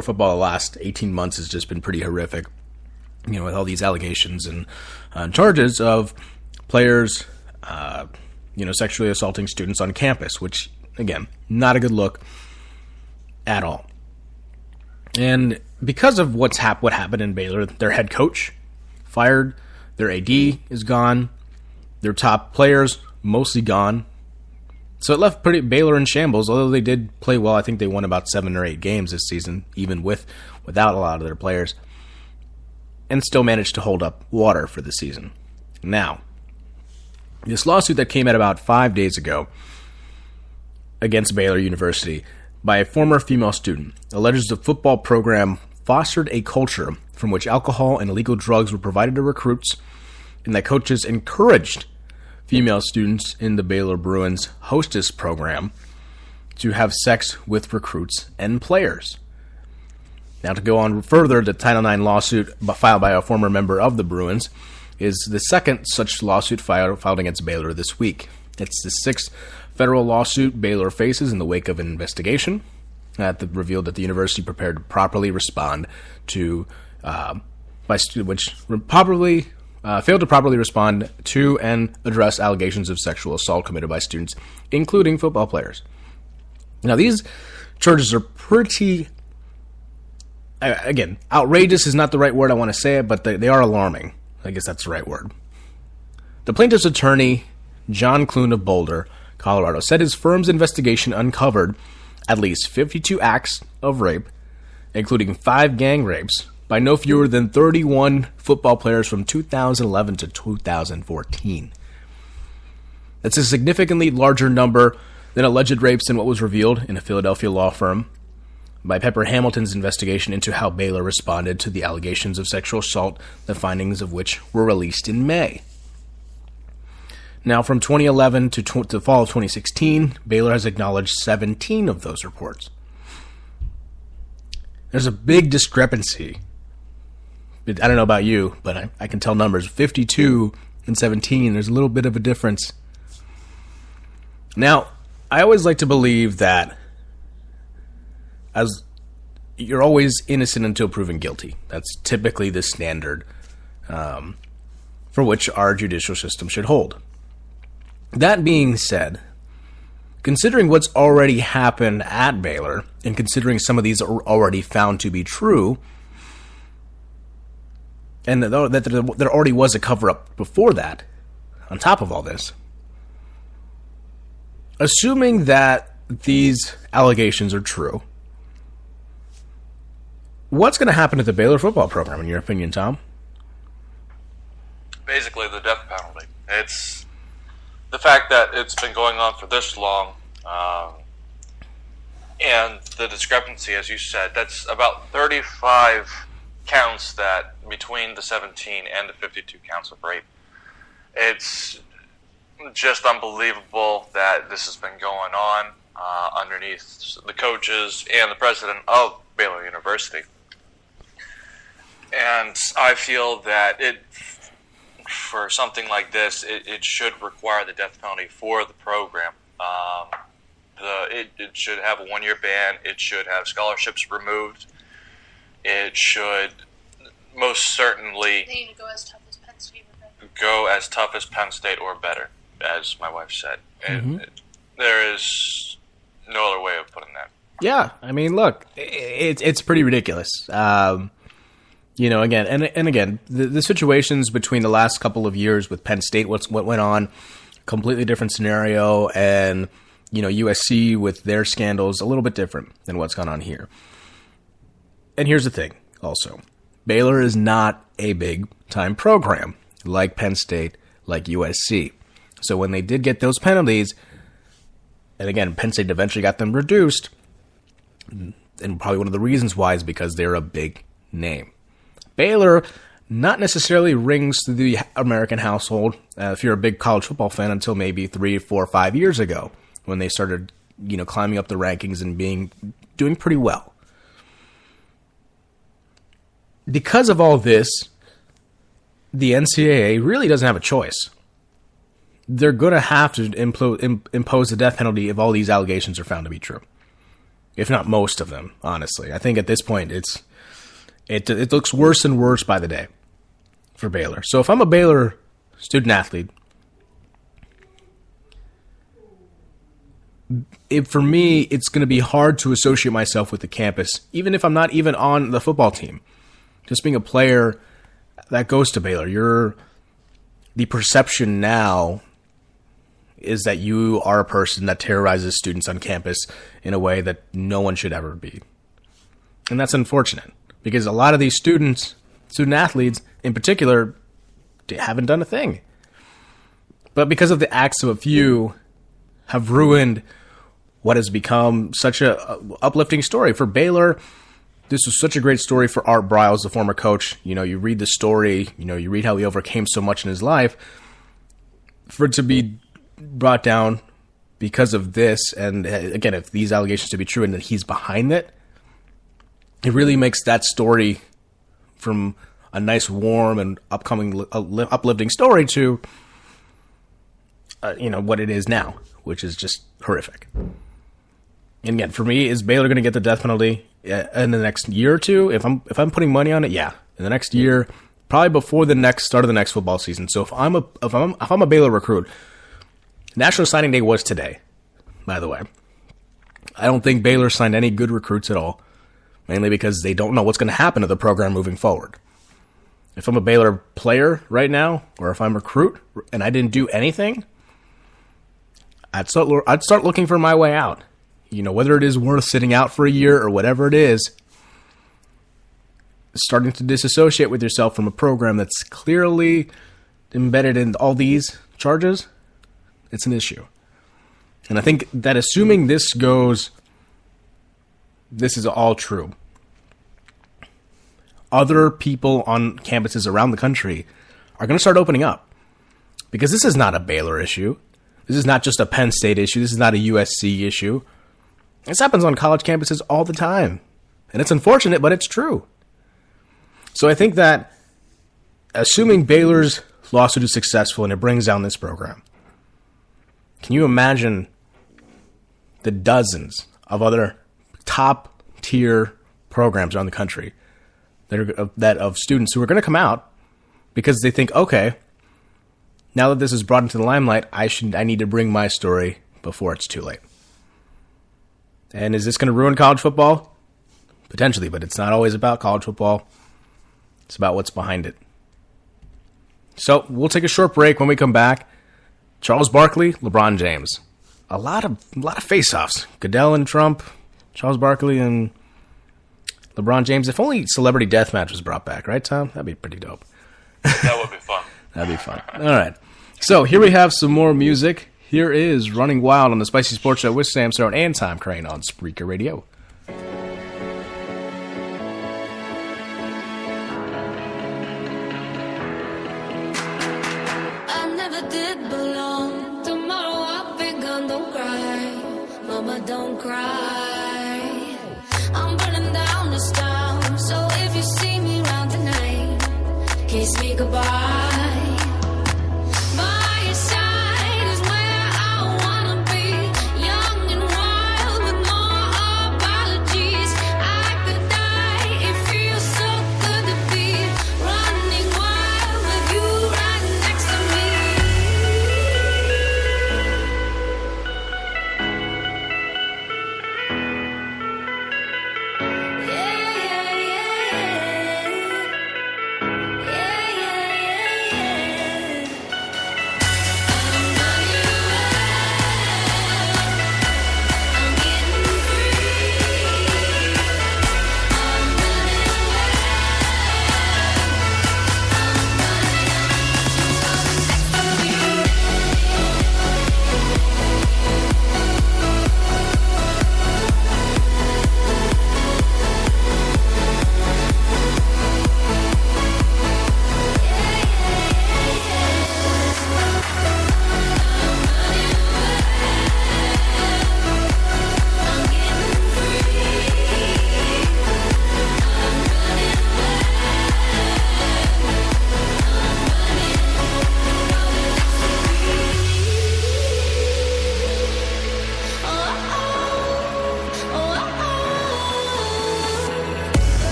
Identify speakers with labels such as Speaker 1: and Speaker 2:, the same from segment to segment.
Speaker 1: Baylor football the last 18 months has just been pretty horrific, with all these allegations and charges of players, sexually assaulting students on campus, which, again, not a good look at all. And because of what happened in Baylor, their head coach fired, their AD is gone, their top players mostly gone. So it left Baylor in shambles, although they did play well. I think they won about 7 or 8 games this season, even without a lot of their players, and still managed to hold up water for the season. Now, this lawsuit that came out about 5 days ago against Baylor University by a former female student alleges the football program fostered a culture from which alcohol and illegal drugs were provided to recruits, and that coaches encouraged female students in the Baylor Bruins hostess program to have sex with recruits and players. Now, to go on further, the Title IX lawsuit filed by a former member of the Bruins is the second such lawsuit filed against Baylor this week. It's the 6th federal lawsuit Baylor faces in the wake of an investigation that revealed that the university prepared to properly respond to, failed to properly respond to and address allegations of sexual assault committed by students, including football players. Now, these charges are pretty, again, outrageous is not the right word I want to say it, but they are alarming. I guess that's the right word. The plaintiff's attorney, John Clune of Boulder, Colorado, said his firm's investigation uncovered at least 52 acts of rape, including 5 gang rapes, by no fewer than 31 football players from 2011 to 2014. That's a significantly larger number than alleged rapes in what was revealed in a Philadelphia law firm by Pepper Hamilton's investigation into how Baylor responded to the allegations of sexual assault, the findings of which were released in May. Now, from 2011 to the fall of 2016, Baylor has acknowledged 17 of those reports. There's a big discrepancy. I don't know about you, but I can tell numbers. 52 and 17, there's a little bit of a difference. Now, I always like to believe that as you're always innocent until proven guilty. That's typically the standard for which our judicial system should hold. That being said, considering what's already happened at Baylor, and considering some of these are already found to be true, and that there already was a cover-up before that, on top of all this, assuming that these allegations are true, what's going to happen to the Baylor football program, in your opinion, Tom?
Speaker 2: Basically, the death penalty. It's the fact that it's been going on for this long, and the discrepancy, as you said, that's about 35 counts that between the 17 and the 52 counts of rape. It's just unbelievable that this has been going on underneath the coaches and the president of Baylor University. And I feel that for something like this, it should require the death penalty for the program. It should have a 1-year ban. It should have scholarships removed. It should most certainly
Speaker 3: they need to go as tough as Penn State or better.
Speaker 2: Go as tough as Penn State or better, as my wife said. And there is no other way of putting that.
Speaker 1: Yeah, I mean, look, it's pretty ridiculous. Again, and again, the situations between the last couple of years with Penn State, what went on, completely different scenario, and USC with their scandals, a little bit different than what's gone on here. And here's the thing, also. Baylor is not a big-time program like Penn State, like USC. So when they did get those penalties, and again, Penn State eventually got them reduced, and probably one of the reasons why is because they're a big name. Baylor not necessarily rings through the American household, if you're a big college football fan, until maybe 3, 4, 5 years ago, when they started, climbing up the rankings and doing pretty well. Because of all this, the NCAA really doesn't have a choice. They're going to have to impose the death penalty if all these allegations are found to be true. if not most of them, honestly. I think at this point it looks worse and worse by the day for Baylor. So if I'm a Baylor student athlete, for me, it's going to be hard to associate myself with the campus, even if I'm not even on the football team. Just being a player that goes to Baylor, the perception now is that you are a person that terrorizes students on campus in a way that no one should ever be. And that's unfortunate, because a lot of these student athletes in particular haven't done a thing. But because of the acts of a few have ruined what has become such a uplifting story for Baylor. This was such a great story for Art Briles, the former coach. You read the story, you read how he overcame so much in his life. For it to be brought down because of this, and again, if these allegations to be true and that he's behind it, it really makes that story from a nice, warm, and uplifting story to, what it is now, which is just horrific. And again, for me, is Baylor going to get the death penalty in the next year or two? If I'm putting money on it, yeah, in the next year, probably before the next start of the next football season. So if I'm a Baylor recruit, National Signing Day was today, by the way. I don't think Baylor signed any good recruits at all, mainly because they don't know what's going to happen to the program moving forward. If I'm a Baylor player right now, or if I'm a recruit and I didn't do anything, I'd start looking for my way out. Whether it is worth sitting out for a year or whatever it is, starting to disassociate with yourself from a program that's clearly embedded in all these charges, it's an issue. And I think that assuming this is all true, other people on campuses around the country are going to start opening up. Because this is not a Baylor issue. This is not just a Penn State issue. This is not a USC issue. This happens on college campuses all the time. And it's unfortunate, but it's true. So I think that assuming Baylor's lawsuit is successful and it brings down this program, can you imagine the dozens of other top-tier programs around the country that of students who are going to come out because they think, okay, now that this is brought into the limelight, I need to bring my story before it's too late. And is this going to ruin college football? Potentially, but it's not always about college football. It's about what's behind it. So we'll take a short break. When we come back, Charles Barkley, LeBron James. A lot of face-offs. Goodell and Trump, Charles Barkley and LeBron James. If only Celebrity Deathmatch was brought back, right, Tom? That'd be pretty dope.
Speaker 2: That would be fun.
Speaker 1: That'd be fun. All right. So here we have some more music. Here is Running Wild on the Spicy Sports Show with Sam Stone and Tom Crane on Spreaker Radio.
Speaker 4: I never did belong. Tomorrow I'll be gone. Don't cry, Mama, don't cry. I'm burning down this town, so if you see me around tonight, kiss me goodbye.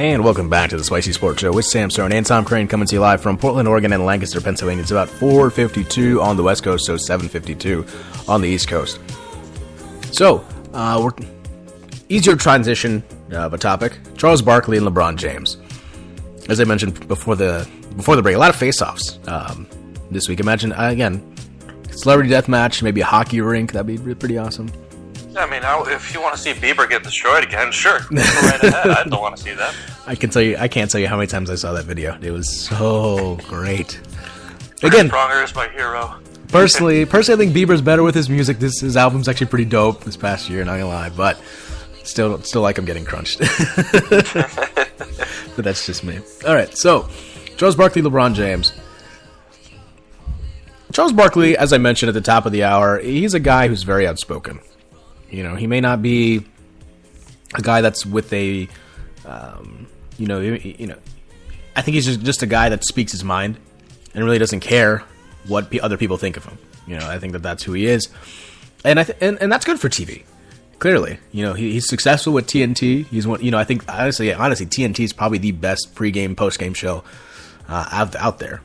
Speaker 1: And welcome back to the Spicy Sports Show with Sam Stone and Tom Crane, coming to you live from Portland, Oregon and Lancaster, Pennsylvania. It's about 4:52 on the West Coast, so 7:52 on the East Coast. So, we're easier transition of a topic. Charles Barkley and LeBron James. As I mentioned before the break, a lot of face-offs this week. Imagine, again, celebrity death match, maybe a hockey rink. That'd be pretty awesome.
Speaker 2: Yeah, I mean, if you want to see Bieber get destroyed again, sure, go right ahead. I don't want to see that.
Speaker 1: I can't tell you how many times I saw that video. It was so great. Again,
Speaker 2: Pronger is my hero.
Speaker 1: Personally, I think Bieber's better with his music. His album's actually pretty dope this past year, not gonna lie, but still like him getting crunched. But that's just me. Alright, so Charles Barkley, LeBron James. Charles Barkley, as I mentioned at the top of the hour, he's a guy who's very outspoken. You know, he may not be a guy that's with a I think he's just a guy that speaks his mind and really doesn't care what other people think of him. You know, I think that's who he is, and and that's good for TV. Clearly, you know, he's successful with TNT. He's one. You know, I think honestly, TNT is probably the best pregame, postgame show out there.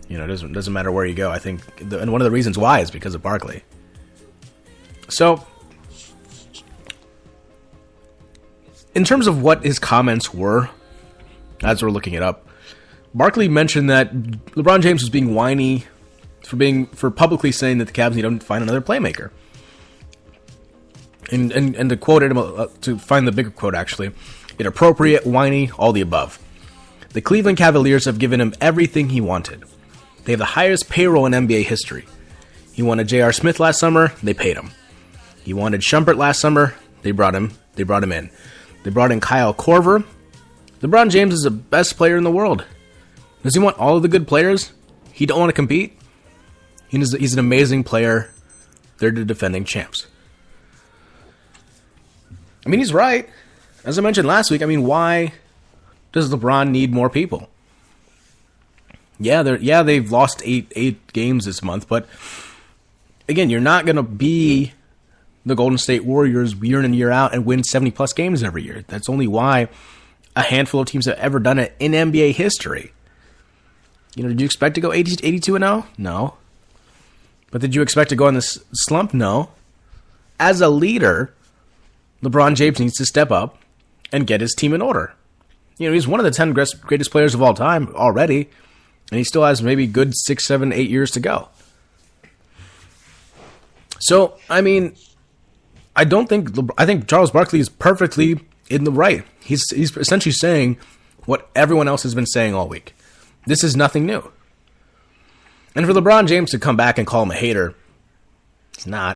Speaker 1: You know, it doesn't matter where you go. I think, and one of the reasons why is because of Barkley. So, in terms of what his comments were, as we're looking it up, Barkley mentioned that LeBron James was being whiny for publicly saying that the Cavs need to find another playmaker. And to quote him, to find the bigger quote actually, inappropriate, whiny, all the above. The Cleveland Cavaliers have given him everything he wanted. They have the highest payroll in NBA history. He wanted J.R. Smith last summer, they paid him. He wanted Shumpert last summer, they brought him in. They brought in Kyle Korver. LeBron James is the best player in the world. Does he want all of the good players? He don't want to compete? He's an amazing player. They're the defending champs. I mean, he's right. As I mentioned last week, I mean, why does LeBron need more people? Yeah, they've lost eight games this month, but again, you're not going to be the Golden State Warriors year in and year out and win 70-plus games every year. That's only why a handful of teams have ever done it in NBA history. You know, did you expect to go 82-0? No. But did you expect to go on this slump? No. As a leader, LeBron James needs to step up and get his team in order. You know, he's one of the 10 greatest players of all time already, and he still has maybe good 6, 7, 8 years to go. So, I mean, I think Charles Barkley is perfectly in the right. He's essentially saying what everyone else has been saying all week. This is nothing new. And for LeBron James to come back and call him a hater, he's not.